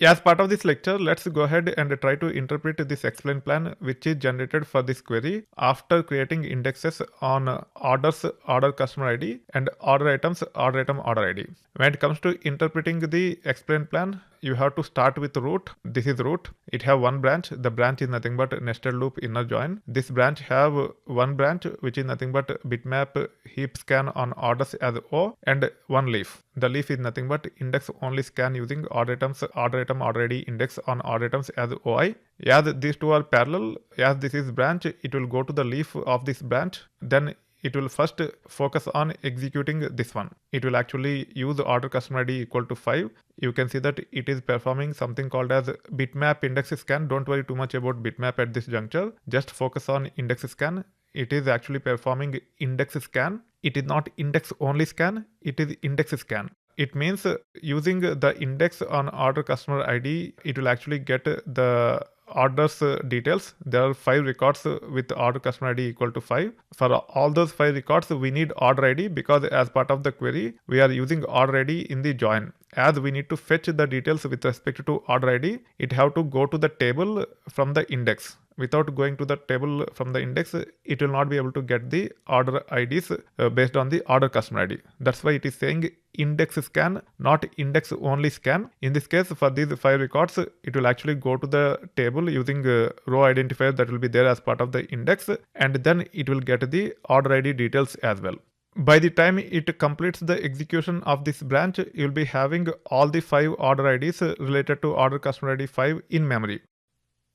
As part of this lecture, let's go ahead and try to interpret this explain plan which is generated for this query after creating indexes on orders, order customer ID, and order items, order item, order ID. When it comes to interpreting the explain plan, you have to start with root. This is root. It have one branch. The branch is nothing but nested loop inner join. This branch have one branch which is nothing but bitmap heap scan on orders as O and one leaf. The leaf is nothing but index only scan using order items, order item, order ID index on order items as OI. As these two are parallel, as this is branch, it will go to the leaf of this branch. Then it will first focus on executing this one. It will actually use order customer ID equal to 5. You can see that it is performing something called as bitmap index scan. Don't worry too much about bitmap at this juncture. Just focus on index scan. It is actually performing index scan. It is not index only scan. It is index scan. It means using the index on order customer ID, it will actually get the orders details. There are 5 records with order customer ID equal to 5. For all those 5 records, we need order ID because as part of the query, we are using order ID in the join. As we need to fetch the details with respect to order ID, it have to go to the table from the index. Without going to the table from the index, it will not be able to get the order IDs based on the order customer ID. That's why it is saying index scan, not index only scan. In this case, for these 5 records, it will actually go to the table using row identifier that will be there as part of the index, and then it will get the order ID details as well. By the time it completes the execution of this branch, you will be having all the 5 order IDs related to order customer ID 5 in memory.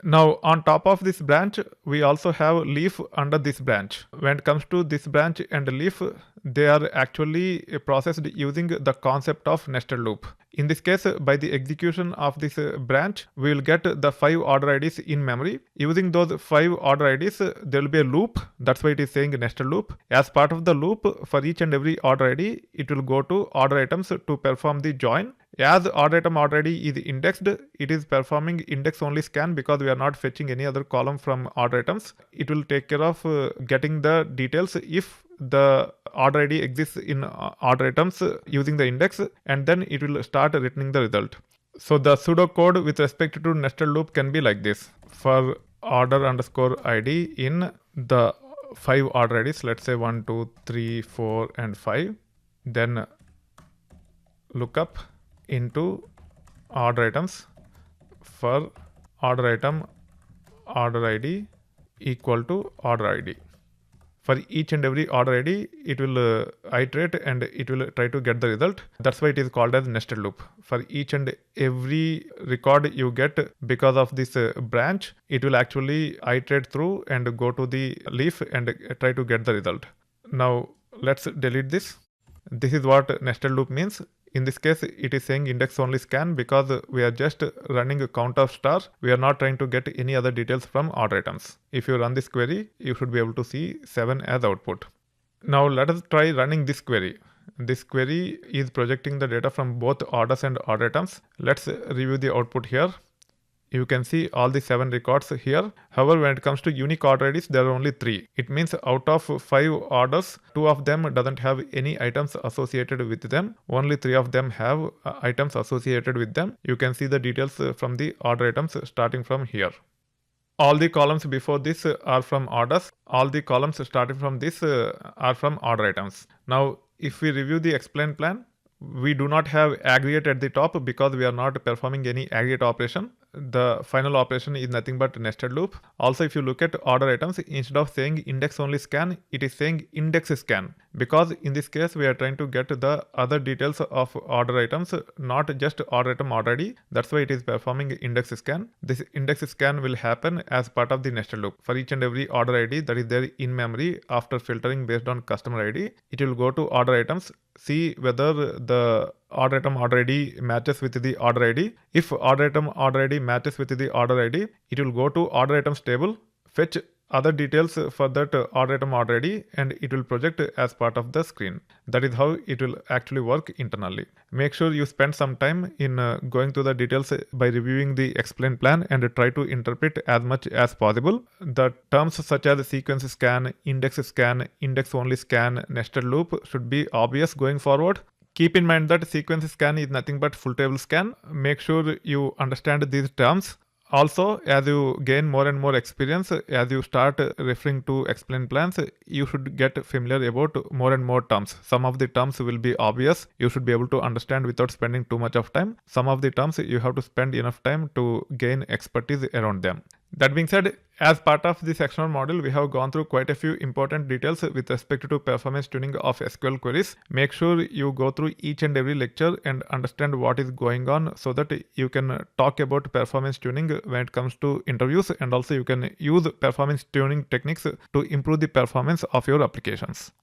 Now on top of this branch, we also have leaf under this branch. When it comes to this branch and leaf, they are actually processed using the concept of nested loop. In this case, by the execution of this branch, we will get the 5 order IDs in memory. Using those 5 order IDs, there will be a loop. That's why it is saying nested loop. As part of the loop, for each and every order ID, it will go to order items to perform the join. As order item order ID is indexed, it is performing index only scan because we are not fetching any other column from order items. It will take care of getting the details if the order ID exists in order items using the index, and then it will start returning the result. So the pseudo code with respect to nested loop can be like this. For order underscore ID in the 5 order IDs, let's say 1, 2, 3, 4 and 5, then lookup into order items for order item order ID equal to order ID. For each and every order ID, it will iterate and it will try to get the result. That's why it is called as nested loop. For each and every record you get because of this branch, it will actually iterate through and go to the leaf and try to get the result. Now let's delete this. This is what nested loop means. In this case, it is saying index only scan because we are just running a count of stars. We are not trying to get any other details from order items. If you run this query, you should be able to see 7 as output. Now let us try running this query. This query is projecting the data from both orders and order items. Let's review the output here. You can see all the 7 records here. However, when it comes to unique order IDs, there are only 3. It means out of 5 orders, 2 of them doesn't have any items associated with them. Only 3 of them have items associated with them. You can see the details from the order items starting from here. All the columns before this are from orders. All the columns starting from this are from order items. Now, if we review the explain plan, we do not have aggregate at the top because we are not performing any aggregate operation. The final operation is nothing but nested loop. Also, if you look at order items, instead of saying index only scan, it is saying index scan, because in this case we are trying to get the other details of order items, not just order item order ID. That's why it is performing index scan. This index scan will happen as part of the nested loop. For each and every order ID that is there in memory, after filtering based on customer ID, it will go to order items, see whether the order item order ID matches with the order ID. If order item order ID matches with the order ID, it will go to order items table, fetch other details for that order item order ID, and it will project as part of the screen. That is how it will actually work internally. Make sure you spend some time in going through the details by reviewing the explain plan and try to interpret as much as possible. The terms such as sequence scan, index only scan, nested loop should be obvious going forward. Keep in mind that sequence scan is nothing but full table scan. Make sure you understand these terms. Also, as you gain more and more experience, as you start referring to explain plans, you should get familiar about more and more terms. Some of the terms will be obvious. You should be able to understand without spending too much of time. Some of the terms you have to spend enough time to gain expertise around them. That being said, as part of this external model, we have gone through quite a few important details with respect to performance tuning of SQL queries. Make sure you go through each and every lecture and understand what is going on so that you can talk about performance tuning when it comes to interviews, and also you can use performance tuning techniques to improve the performance of your applications.